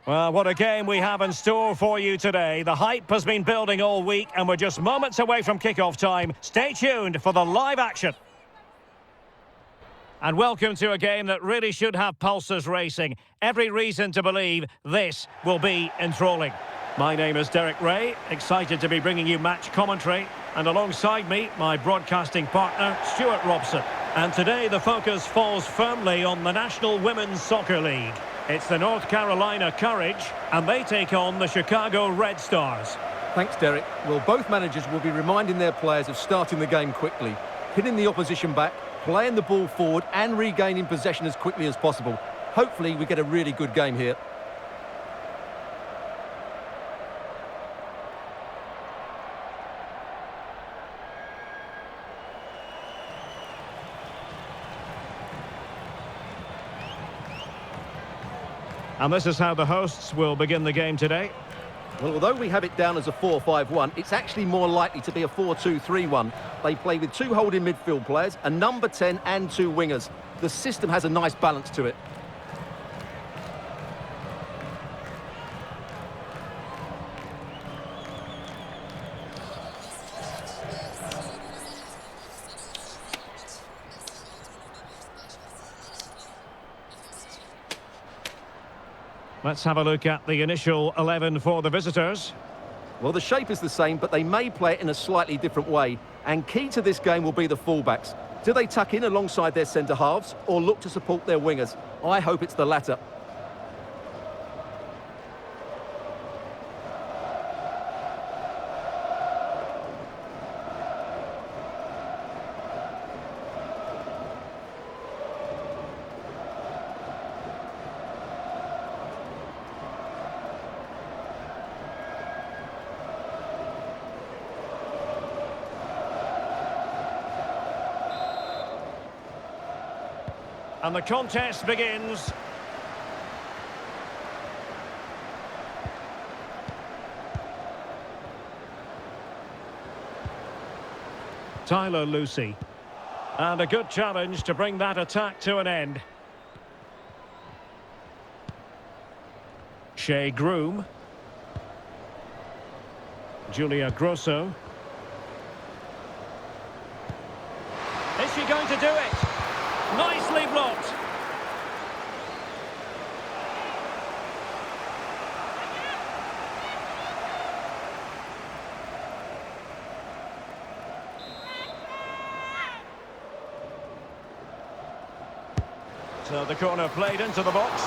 Well, what a game we have in store for you today. The hype has been building all week and we're just moments away from kickoff time. Stay tuned for the live action. And welcome to a game that really should have pulses racing. Every reason to believe this will be enthralling. My name is Derek Ray, excited to be bringing you match commentary. And alongside me, my broadcasting partner, Stuart Robson. And today the focus falls firmly on the National Women's Soccer League. It's the North Carolina Courage, and they take on the Chicago Red Stars. Thanks, Derek. Well, both managers will be reminding their players of starting the game quickly, hitting the opposition back, playing the ball forward and regaining possession as quickly as possible. Hopefully we get a really good game here. And this is how the hosts will begin the game today. Well, although we have it down as a 4-5-1, it's actually more likely to be a 4-2-3-1. They play with two holding midfield players, a number 10 and two wingers. The system has a nice balance to it. Let's have a look at the initial 11 for the visitors. Well, the shape is the same, but they may play it in a slightly different way. And key to this game will be the fullbacks. Do they tuck in alongside their centre-halves or look to support their wingers? I hope it's the latter. And the contest begins. Tyler Lucy. And a good challenge to bring that attack to an end. Shea Groom. Julia Grosso. Is she going to do it? Nicely blocked. So the corner played into the box,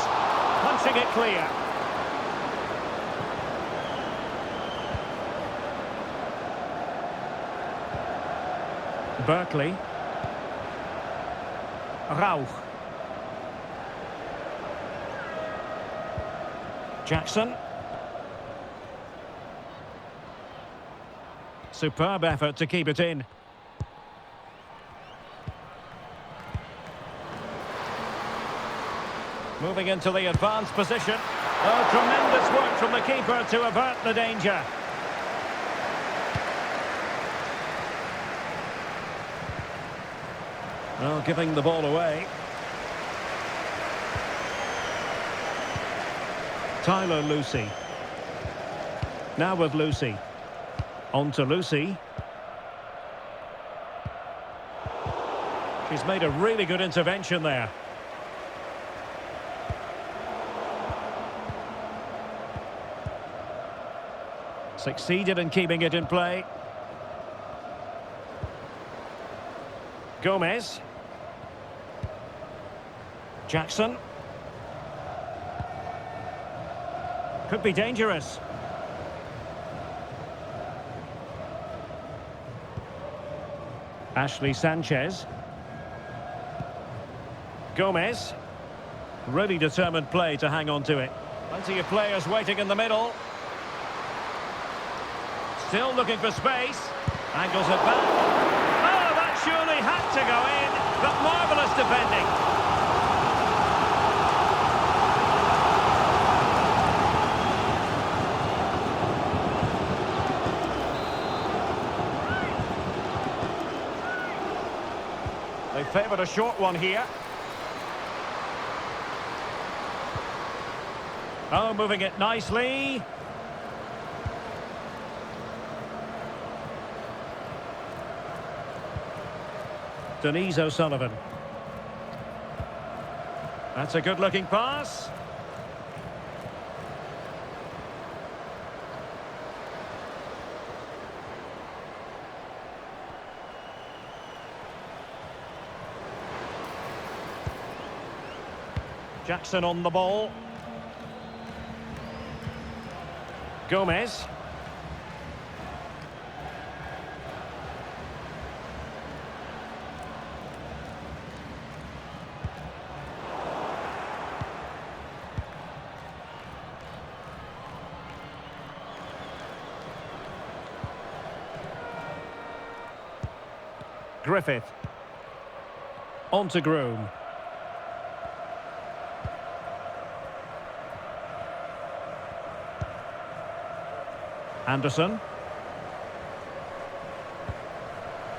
punching it clear. Berkeley. Rauch. Jackson. Superb effort to keep it in. Moving into the advanced position. Oh, tremendous work from the keeper to avert the danger. Well, giving the ball away. Tyler Lucy. Now with Lucy. On to Lucy. She's made a really good intervention there. Succeeded in keeping it in play. Gomez. Jackson. Could be dangerous. Ashley Sanchez. Gomez. Really determined play to hang on to it. Plenty of players waiting in the middle. Still looking for space. Angles it back. Oh, that surely had to go in. But marvellous defending. They favoured a short one here. Oh, moving it nicely. Denise O'Sullivan. That's a good-looking pass. Jackson on the ball. Gomez. Griffith. On to Groom. Anderson.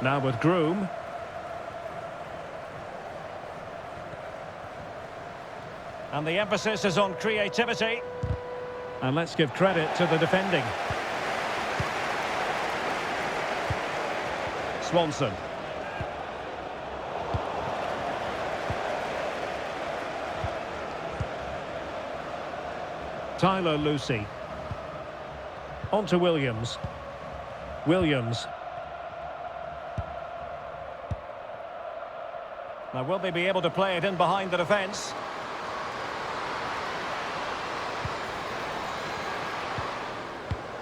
Now with Groom. And the emphasis is on creativity. And let's give credit to the defending. Swanson. Tyler Lucy. On to Williams. Williams. Now, will they be able to play it in behind the defence?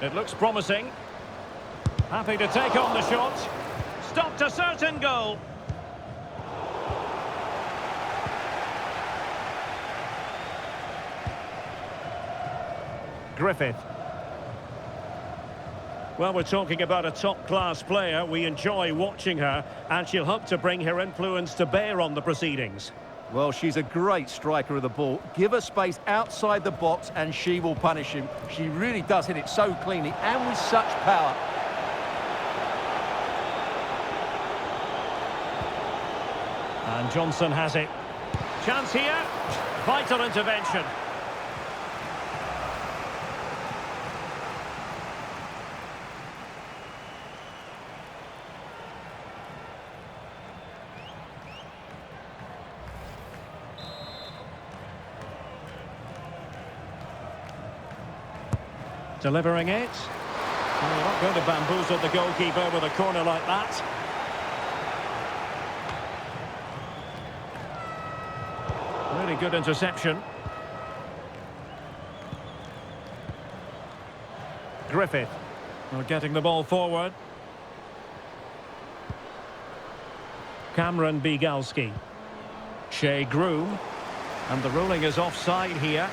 It looks promising. Happy to take on the shot. Stopped a certain goal. Griffith. Well, we're talking about a top-class player. We enjoy watching her, and she'll hope to bring her influence to bear on the proceedings. Well, she's a great striker of the ball. Give her space outside the box, and she will punish him. She really does hit it so cleanly and with such power. And Johnson has it. Chance here. Vital intervention. Delivering it. Well, you're not going to bamboozle the goalkeeper with a corner like that. Really good interception. Griffith. Well, getting the ball forward. Cameron Bigalski. Shea Groom. And the ruling is offside here.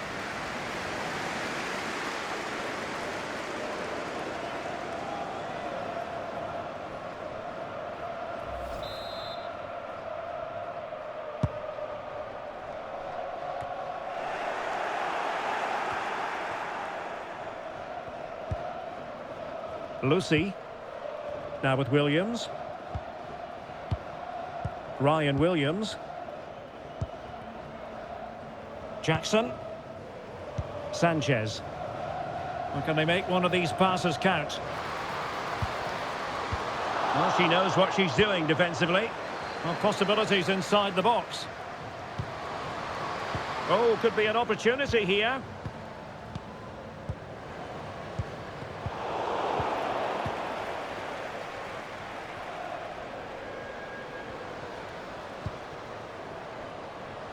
Lucy. Now with Williams. Ryan Williams. Jackson. Sanchez. Well, can they make one of these passes count? Well, she knows what she's doing defensively. Well, possibilities inside the box. Oh, could be an opportunity here.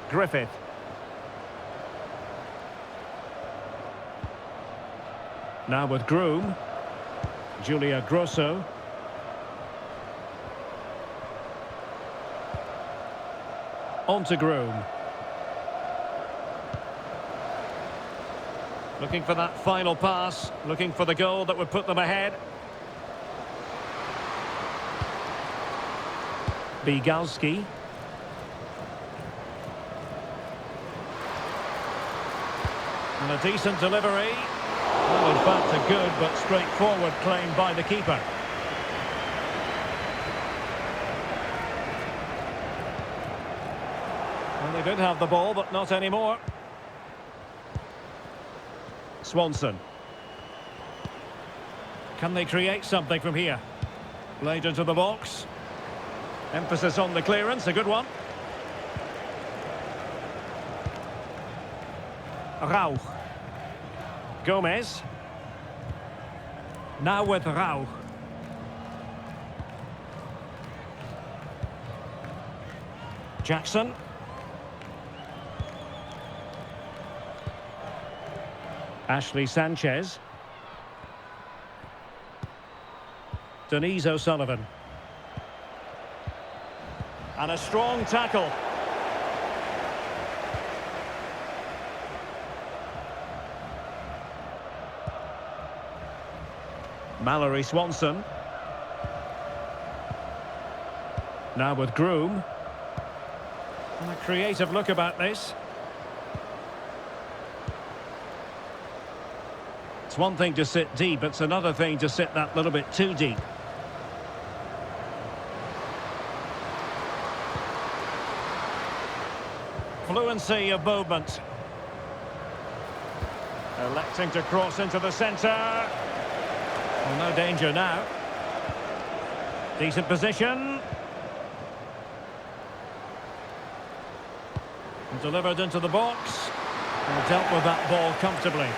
Griffith. Now with Groom. Julia Grosso. On to Groom. Looking for that final pass. Looking for the goal that would put them ahead. Bigalski. And a decent delivery. Well, in fact, a good but straightforward claim by the keeper. Well, they did have the ball, but not anymore. Swanson. Can they create something from here? Played into the box. Emphasis on the clearance, a good one. Rauch. Gomez. Now with Rauch. Jackson. Ashley Sanchez. Denise O'Sullivan. And a strong tackle. Mallory Swanson. Now with Groom. And a creative look about this. It's one thing to sit deep, it's another thing to sit that little bit too deep. Fluency of movement. Electing to cross into the centre. Well, no danger now. Decent position. And delivered into the box. And dealt with that ball comfortably.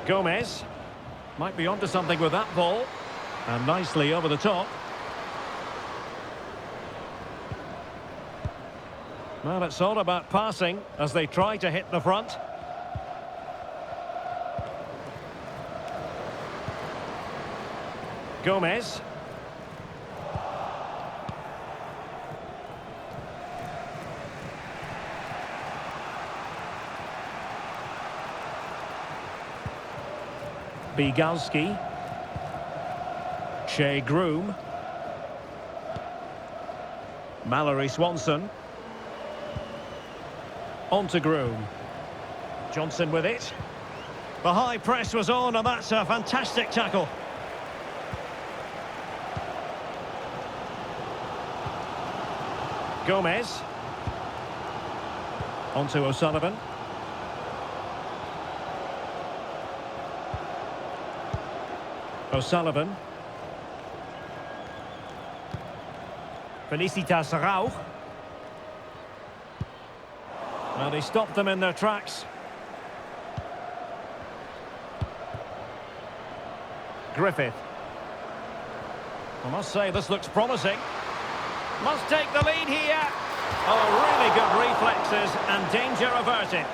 Gomez. Might be onto something with that ball. And nicely over the top. Well, it's all about passing as they try to hit the front. Gomez. Bigalski. Shea Groom. Mallory Swanson. On to Groom. Johnson with it. The high press was on, and that's a fantastic tackle. Gomez. On to O'Sullivan. O'Sullivan. Felicitas Rauch. Well, they stopped them in their tracks. Griffith. I must say, this looks promising. Must take the lead here. Oh, really good reflexes and danger averted.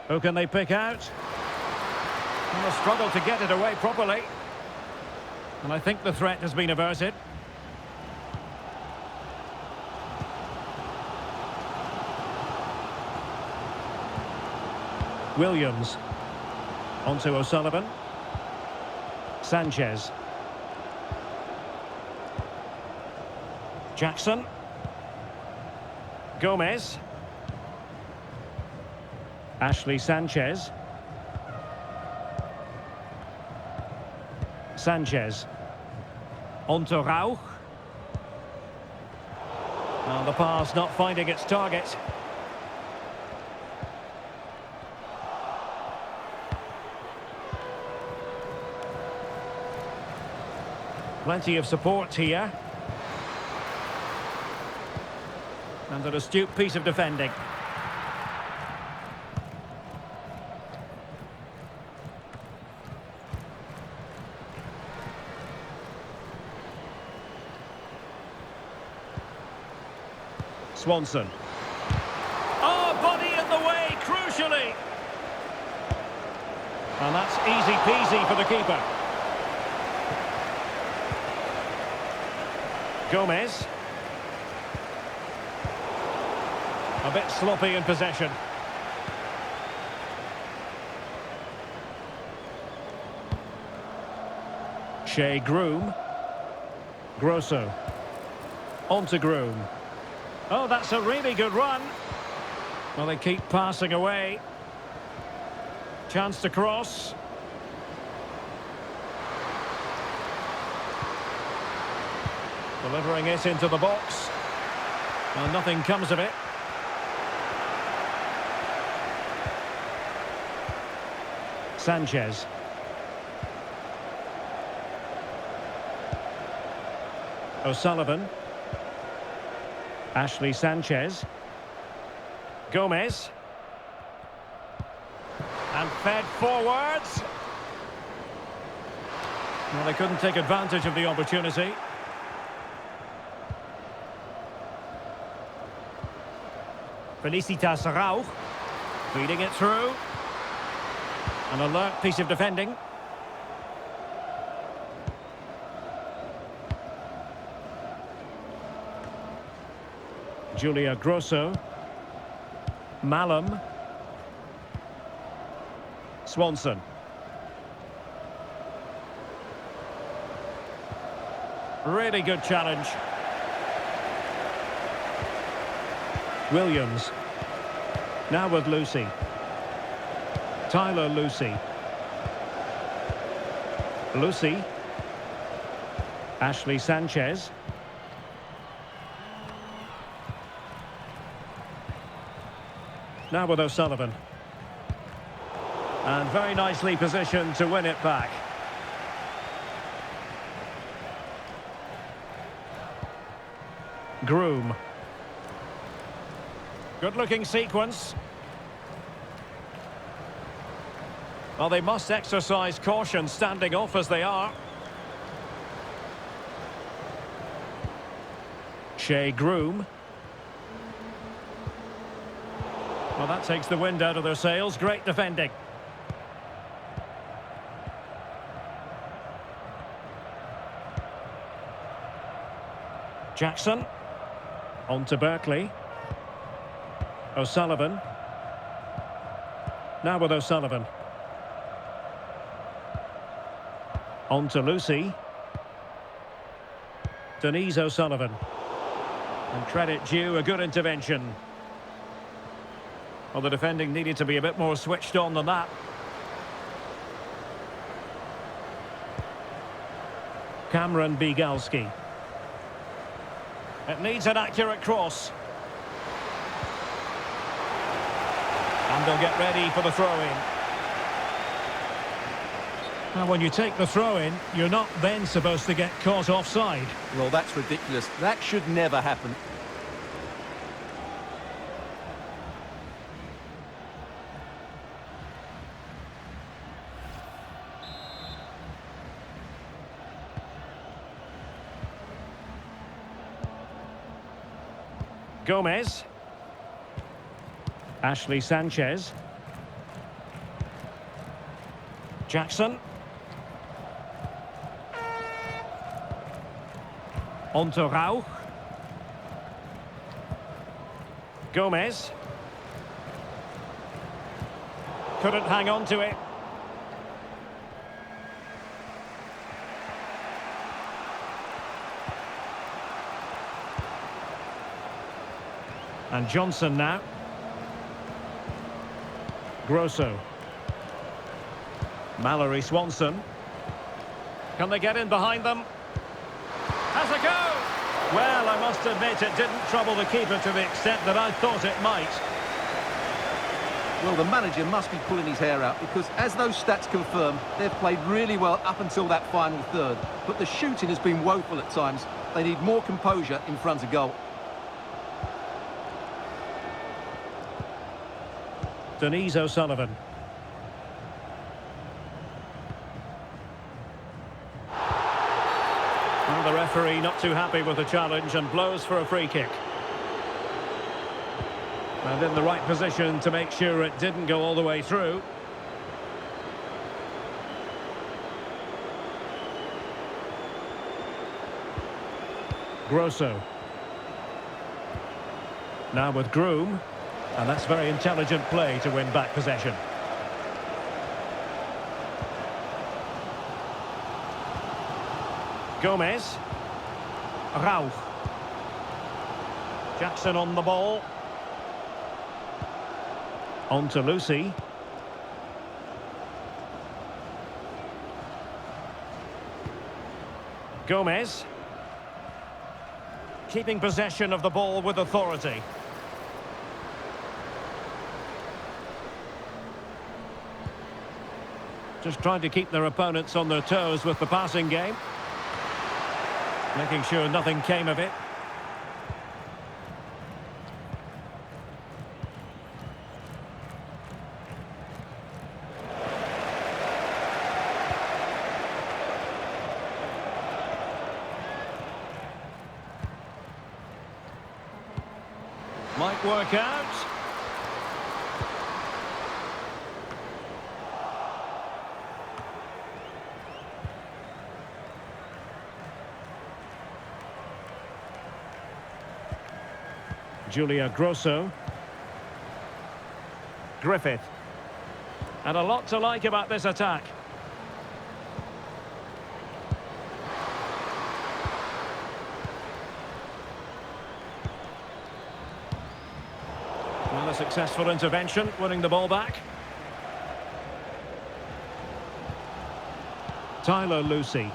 Who can they pick out? And they'll struggle to get it away properly. And I think the threat has been averted. Williams. On to O'Sullivan. Sanchez. Jackson. Gomez. Ashley Sanchez. Sanchez. On to Rauch. Well, the pass not finding its target. Plenty of support here. And an astute piece of defending. Swanson. Oh, body in the way, crucially. And that's easy peasy for the keeper. Gomez. A bit sloppy in possession. Shea Groom. Grosso. On to Groom. Oh, that's a really good run. Well, they keep passing away. Chance to cross. Delivering it into the box. Well, nothing comes of it. Sanchez. O'Sullivan. Ashley Sanchez. Gomez. And fed forwards. Well, they couldn't take advantage of the opportunity. Felicitas Rauch. Feeding it through. An alert piece of defending. Julia Grosso. Malum. Swanson. Really good challenge. Williams. Now with Lucy. Tyler Lucy. Lucy. Ashley Sanchez. Now with O'Sullivan. And very nicely positioned to win it back. Groom. Good-looking sequence. Well, they must exercise caution standing off as they are. Shea Groom. Well, that takes the wind out of their sails. Great defending. Jackson. On to Berkeley. O'Sullivan. Now with O'Sullivan. On to Lucy. Denise O'Sullivan. And credit due, a good intervention. Well, the defending needed to be a bit more switched on than that. Cameron Bigalski. It needs an accurate cross. And they'll get ready for the throw-in. Now, when you take the throw-in, you're not then supposed to get caught offside. Well, that's ridiculous. That should never happen. Gomez. Ashley Sanchez. Jackson. On to Rauch. Gomez. Couldn't hang on to it. And Johnson now. Grosso. Mallory Swanson. Can they get in behind them? Has a go! Well, I must admit it didn't trouble the keeper to the extent that I thought it might. Well, the manager must be pulling his hair out because, as those stats confirm, they've played really well up until that final third. But the shooting has been woeful at times. They need more composure in front of goal. Denise O'Sullivan. Well, the referee not too happy with the challenge and blows for a free kick. And in the right position to make sure it didn't go all the way through. Grosso. Now with Groom. And that's very intelligent play to win back possession. Gomez. Rauch. Jackson on the ball. On to Lucy. Gomez. Keeping possession of the ball with authority. Just trying to keep their opponents on their toes with the passing game. Making sure nothing came of it. Might work out. Julia Grosso. Griffith. And a lot to like about this attack. Well, a successful intervention, winning the ball back. Tyler Lucy.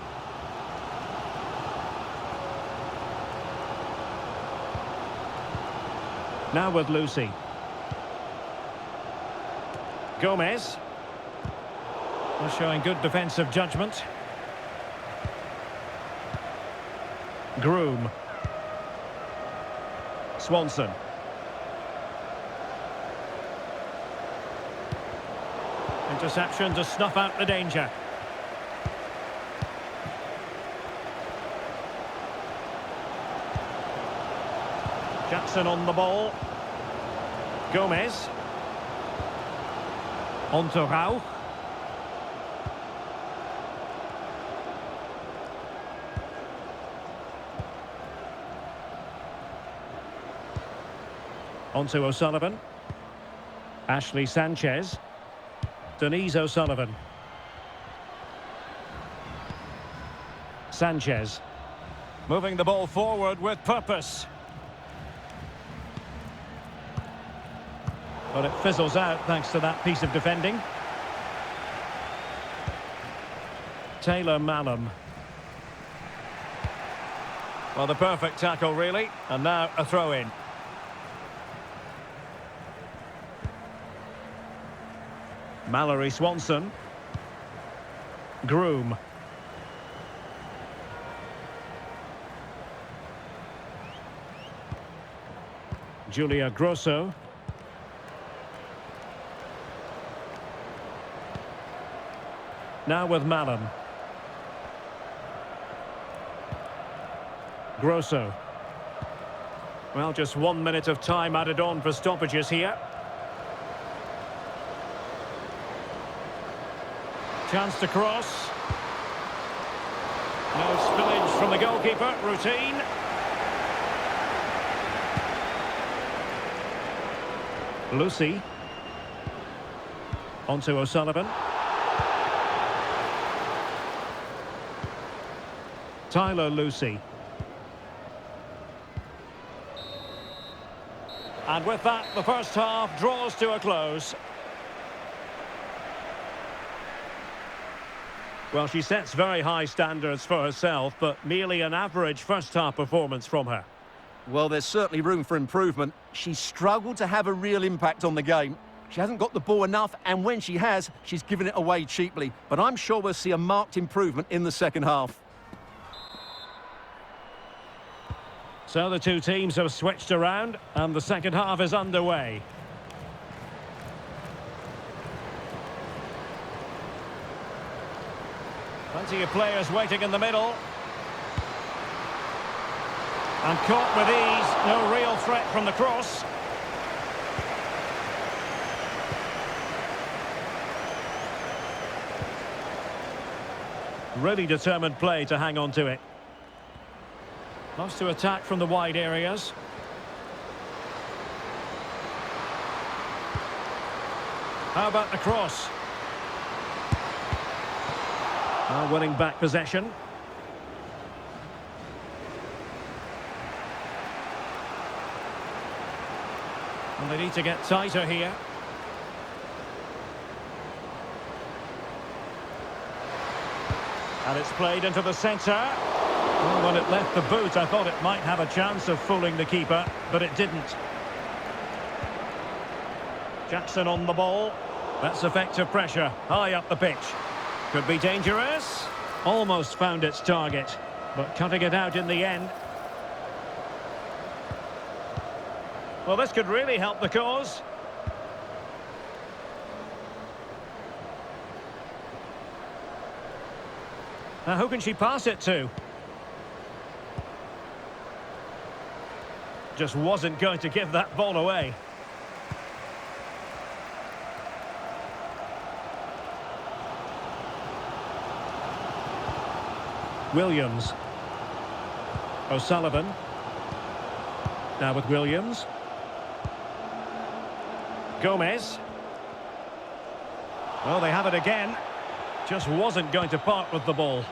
Now with Lucy. Gomez. Well, showing good defensive judgment. Groom. Swanson. Interception to snuff out the danger. Jackson on the ball. Gomez. On to Rauch. On to O'Sullivan. Ashley Sanchez. Denise O'Sullivan. Sanchez. Moving the ball forward with purpose. But it fizzles out thanks to that piece of defending. Taylor Mallam. Well, the perfect tackle, really. And now a throw-in. Mallory Swanson. Groom. Julia Grosso. Now with Mallam. Grosso. Well, just 1 minute of time added on for stoppages here. Chance to cross. No spillage from the goalkeeper. Routine. Lucy. On to O'Sullivan. Tyler Lucy. And with that, the first half draws to a close. Well, she sets very high standards for herself, but merely an average first-half performance from her. Well, there's certainly room for improvement. She's struggled to have a real impact on the game. She hasn't got the ball enough, and when she has, she's given it away cheaply. But I'm sure we'll see a marked improvement in the second half. So the two teams have switched around, and the second half is underway. Plenty of players waiting in the middle. And caught with ease, no real threat from the cross. Really determined play to hang on to it. Loves to attack from the wide areas. How about the cross? Now winning back possession. And they need to get tighter here. And it's played into the centre. Well, when it left the boot, I thought it might have a chance of fooling the keeper, but it didn't. Jackson on the ball. That's effective pressure, high up the pitch. Could be dangerous. Almost found its target, but cutting it out in the end. Well, this could really help the cause. Now, who can she pass it to? Just wasn't going to give that ball away. Williams. O'Sullivan. Now with Williams. Gomez. Oh, they have it again. Just wasn't going to part with the ball.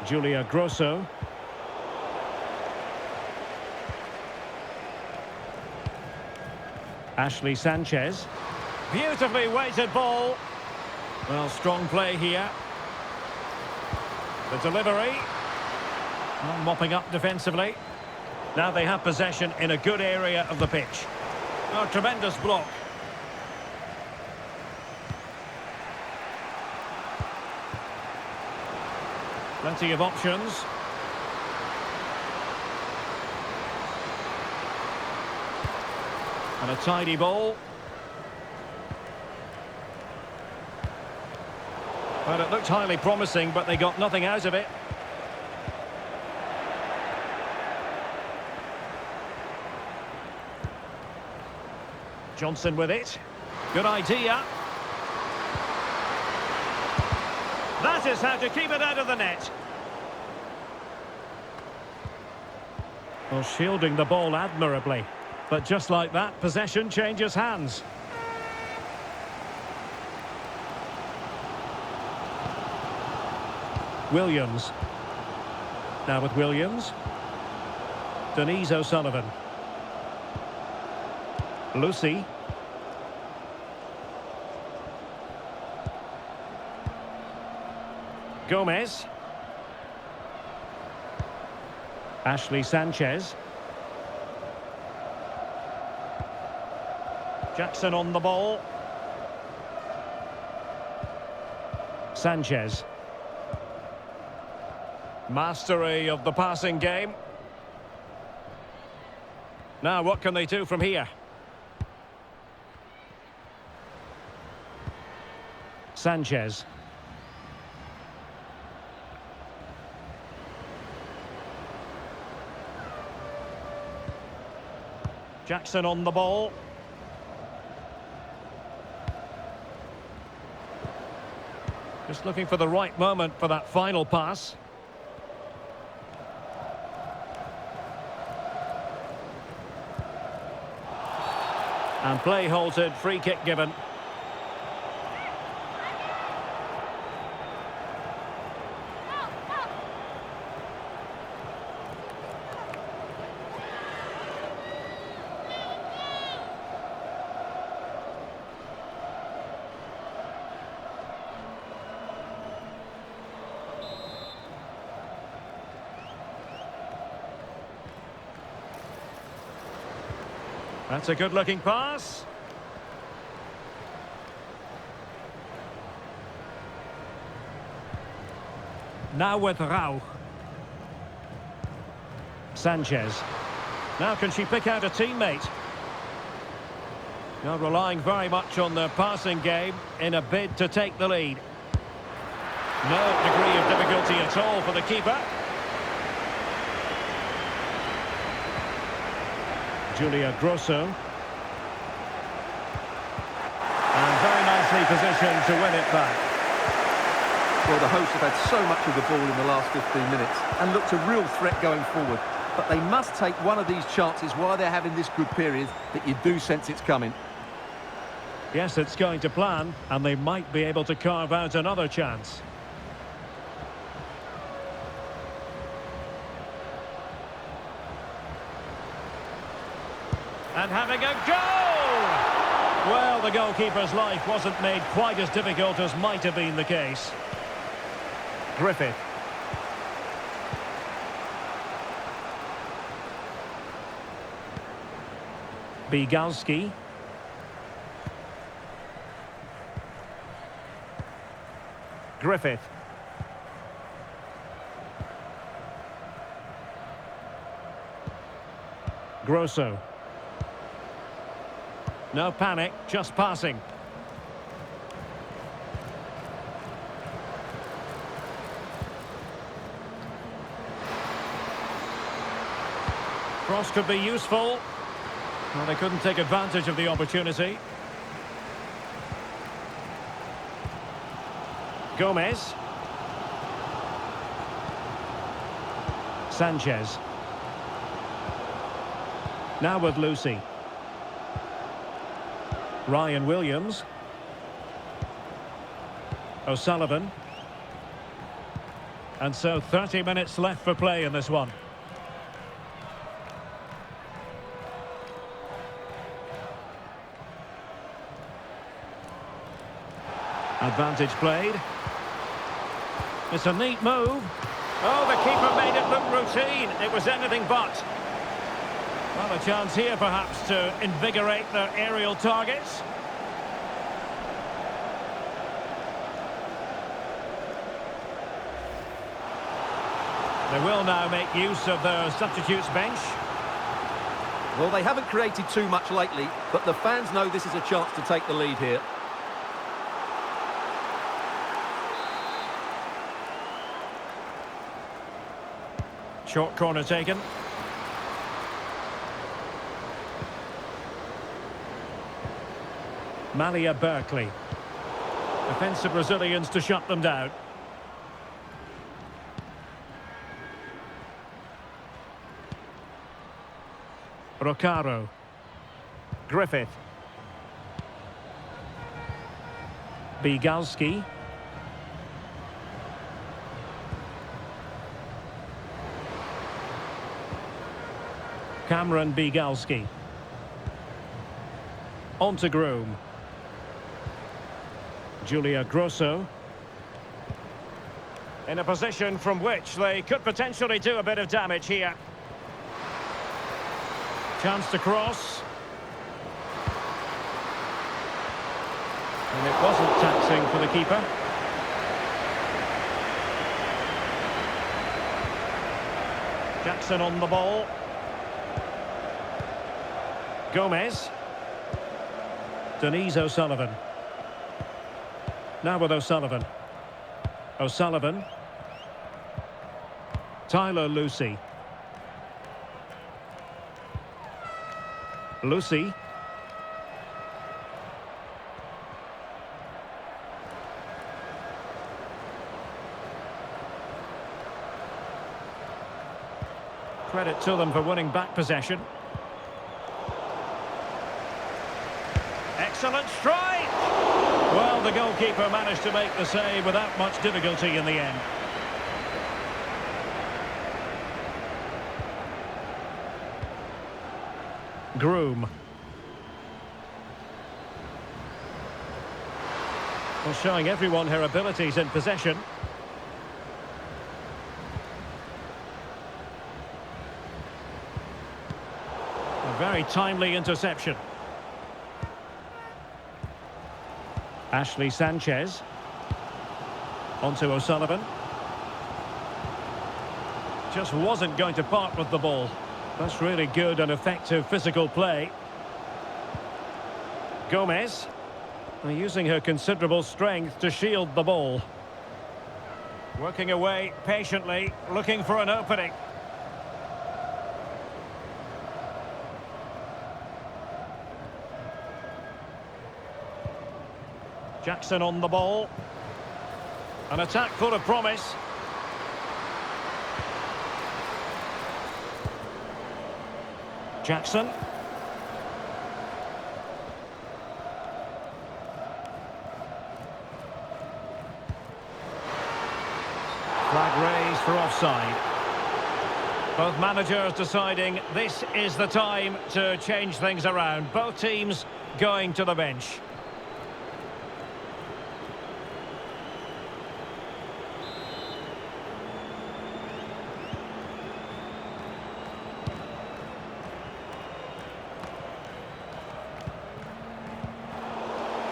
Julia Grosso. Ashley Sanchez. Beautifully weighted ball. Well, strong play here. The delivery. Well, mopping up defensively. Now they have possession in a good area of the pitch. Oh, tremendous block. Plenty of options. And a tidy ball. Well, it looked highly promising, but they got nothing out of it. Johnson with it. Good idea. That is how to keep it out of the net. Well, shielding the ball admirably. But just like that, possession changes hands. Williams. Now with Williams. Denise O'Sullivan. Lucy. Gomez. Ashley Sanchez. Jackson on the ball. Sanchez. Mastery of the passing game. Now, what can they do from here? Sanchez. Jackson on the ball. Just looking for the right moment for that final pass. And play halted, free kick given. That's a good-looking pass. Now with Rauch. Sanchez. Now can she pick out a teammate? Now relying very much on their passing game in a bid to take the lead. No degree of difficulty at all for the keeper. Julia Grosso. And very nicely positioned to win it back. Well, the hosts have had so much of the ball in the last 15 minutes and looked a real threat going forward. But they must take one of these chances while they're having this good period that you do sense it's coming. Yes, it's going to plan, and they might be able to carve out another chance. And having a goal! Well, the goalkeeper's life wasn't made quite as difficult as might have been the case. Griffith. Bigalski. Griffith. Grosso. No panic, just passing. Cross could be useful. Well, they couldn't take advantage of the opportunity. Gomez. Sanchez. Now with Lucy. Ryan Williams. O'Sullivan. And so 30 minutes left for play in this one. Advantage played. It's a neat move. Oh, the keeper made it look routine. It was anything but. Well, a chance here perhaps to invigorate their aerial targets. They will now make use of their substitutes bench. Well, they haven't created too much lately, but the fans know this is a chance to take the lead here. Short corner taken. Malia Berkeley. Defensive Brazilians to shut them down. Rocaro. Griffith. Bigalski. Cameron Bigalski. On to Groom. Julia Grosso. In a position from which they could potentially do a bit of damage here. Chance to cross. And it wasn't taxing for the keeper. Jackson on the ball. Gomez. Denise O'Sullivan. Now with O'Sullivan. O'Sullivan. Tyler Lucy. Lucy. Credit to them for winning back possession. Excellent strike! Well, the goalkeeper managed to make the save without much difficulty in the end. Groom. Well, showing everyone her abilities in possession. A very timely interception. Ashley Sanchez. Onto O'Sullivan. Just wasn't going to part with the ball. That's really good and effective physical play. Gomez. Using her considerable strength to shield the ball. Working away patiently, looking for an opening. Jackson on the ball. An attack full of promise. Jackson. Flag raised for offside. Both managers deciding this is the time to change things around. Both teams going to the bench.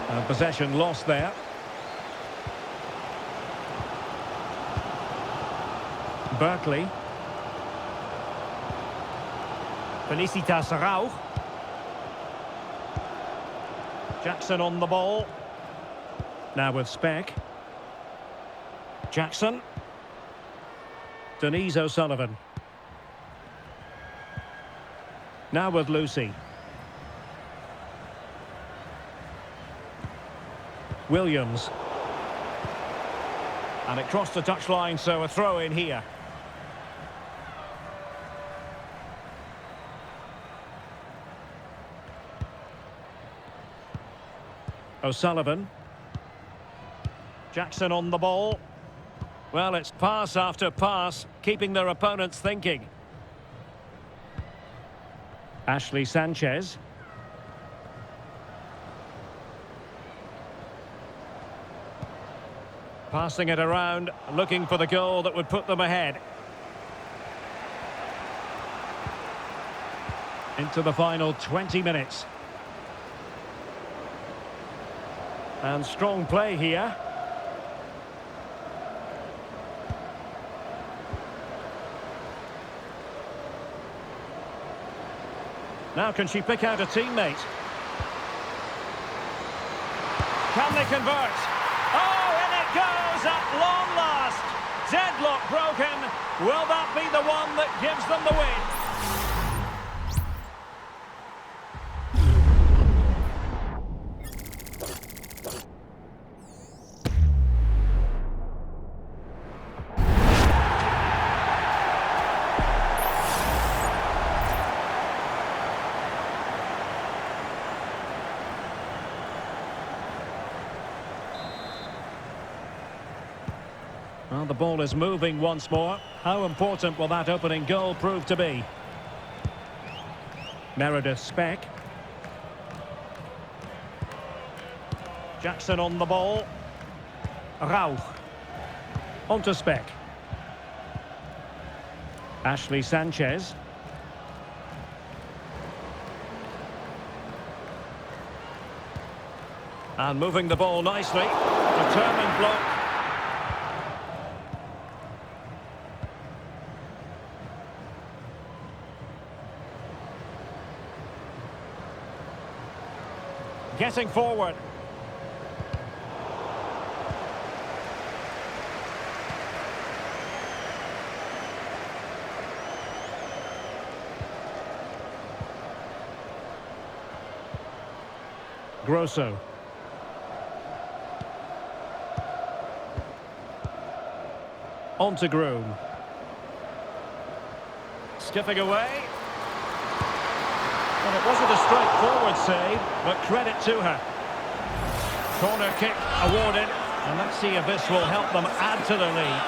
And possession lost there. Berkeley. Felicitas Rauch. Jackson on the ball. Now with Speck. Jackson. Denise O'Sullivan. Now with Lucy. Williams. And it crossed the touchline, so a throw in here. O'Sullivan. Jackson on the ball. Well, it's pass after pass, keeping their opponents thinking. Ashley Sanchez. Passing it around, looking for the goal that would put them ahead. Into the final 20 minutes. And strong play here. Now can she pick out a teammate? Can they convert? Oh, in it goes at long last. Deadlock broken. Will that be the one that gives them the win? Well, the ball is moving once more. How important will that opening goal prove to be? Meredith Speck. Jackson on the ball. Rauch. On to Speck. Ashley Sanchez. And moving the ball nicely. Determined block. Getting forward. Grosso. On to Groom. Skipping away. Well, it wasn't a straightforward save, but credit to her. Corner kick awarded, and let's see if this will help them add to the lead.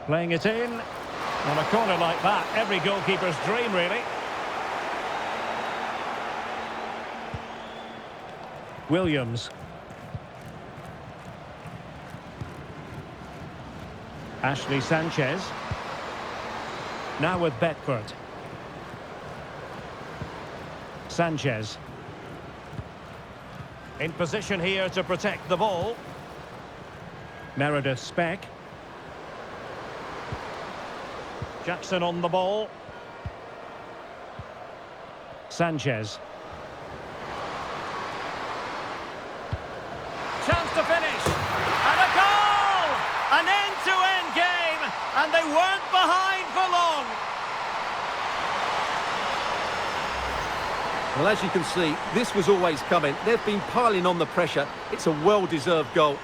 Playing it in. On a corner like that, every goalkeeper's dream, really. Williams. Ashley Sanchez. Now with Bedford. Sanchez. In position here to protect the ball. Meredith Speck. Jackson on the ball. Sanchez. Chance to finish. And a goal! An end-to-end game, and they weren't behind for long. Well, as you can see, this was always coming. They've been piling on the pressure. It's a well-deserved goal.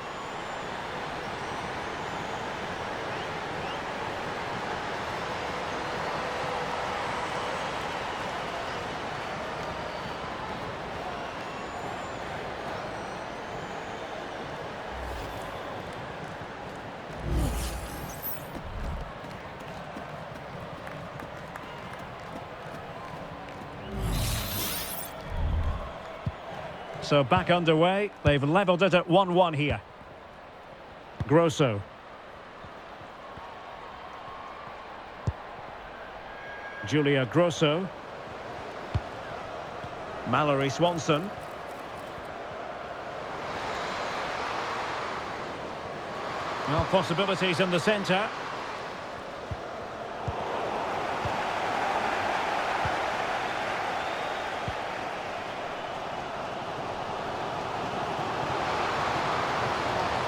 So back underway. They've levelled it at 1-1 here. Grosso. Julia Grosso. Mallory Swanson. Well, possibilities in the centre.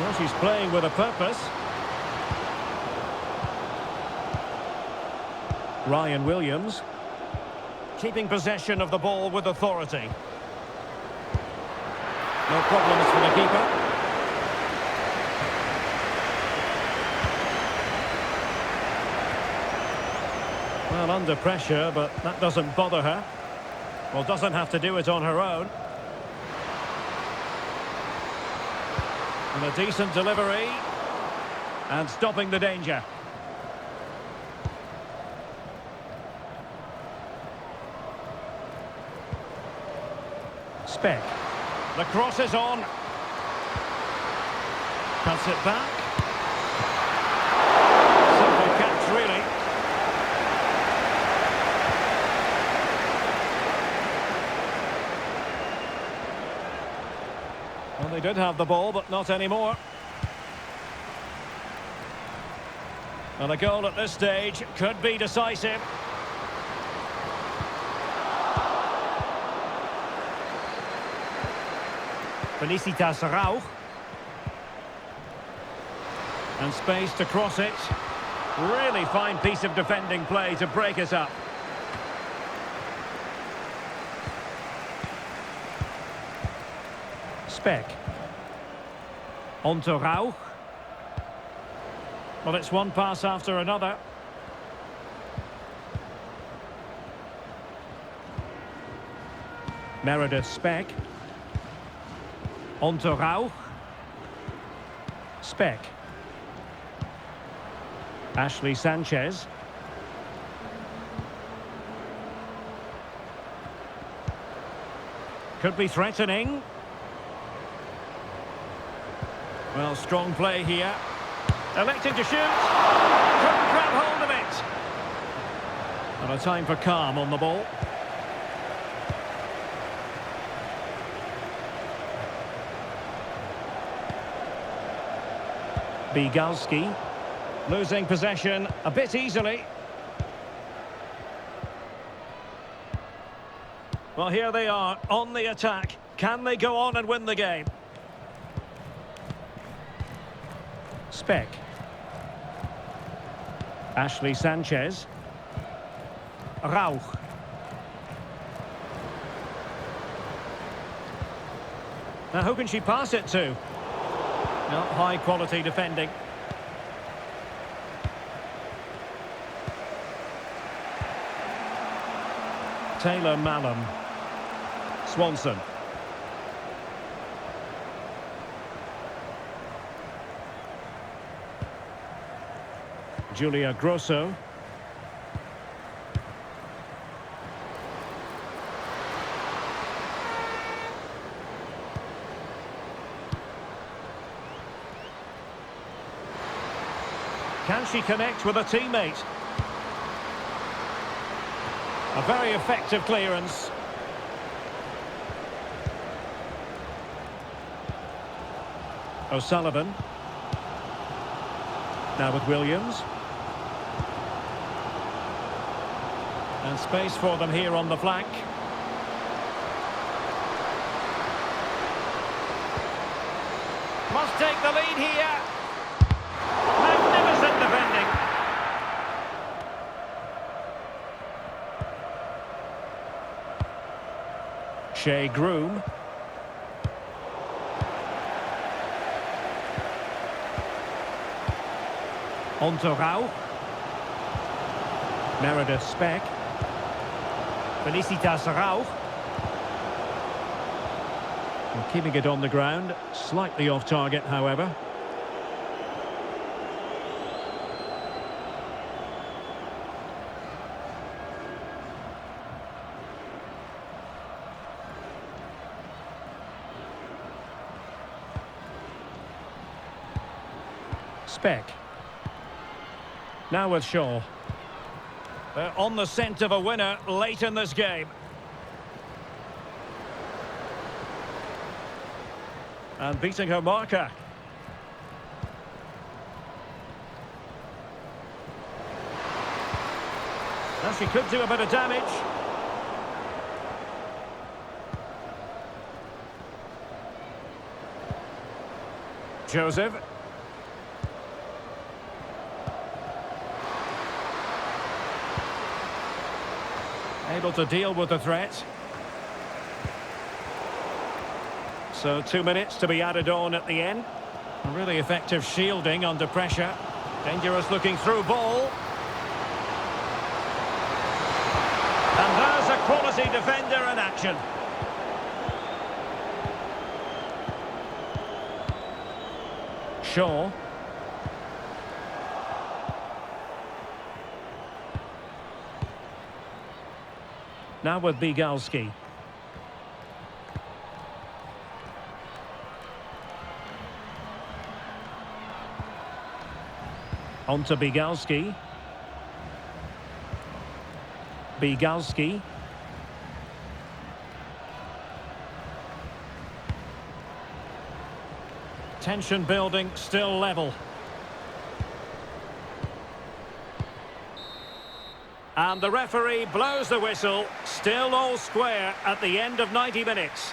Well, she's playing with a purpose. Ryan Williams. Keeping possession of the ball with authority. No problems for the keeper. Well, under pressure, but that doesn't bother her. Well, doesn't have to do it on her own. And a decent delivery. And stopping the danger. Speck. The cross is on. Cuts it back. Simple catch, really. Well, they did have the ball, but not anymore. And a goal at this stage could be decisive. Felicitas Rauch. And space to cross it. Really fine piece of defending play to break it up. Speck. On to Rauch. Well, it's one pass after another. Meredith Speck. On to Rauch. Speck. Ashley Sanchez. Could be threatening. Well, strong play here. Electing to shoot. Couldn't grab hold of it. And a time for calm on the ball. Bigalski. Losing possession a bit easily. Well, here they are on the attack. Can they go on and win the game? Speck. Ashley Sanchez. Rauch. Now, who can she pass it to? No, high quality defending. Taylor Mallum. Swanson. Julia Grosso. Can she connect with a teammate? A very effective clearance. O'Sullivan. Now with Williams. And space for them here on the flank. Must take the lead here. Magnificent defending. Shea Groom. On to Rauch. Meredith Speck. Felicitas Rauch. Well, keeping it on the ground. Slightly off target, however. Speck. Now with Shaw. They're on the scent of a winner late in this game. And beating her marker. Now she could do a bit of damage. Joseph. Able to deal with the threat. So 2 minutes to be added on at the end. A really effective shielding under pressure. Dangerous looking through ball. And there's a quality defender in action. Shaw. Now with Bigalski. On to Bigalski. Bigalski. Tension building, still level. And the referee blows the whistle, still all square at the end of 90 minutes.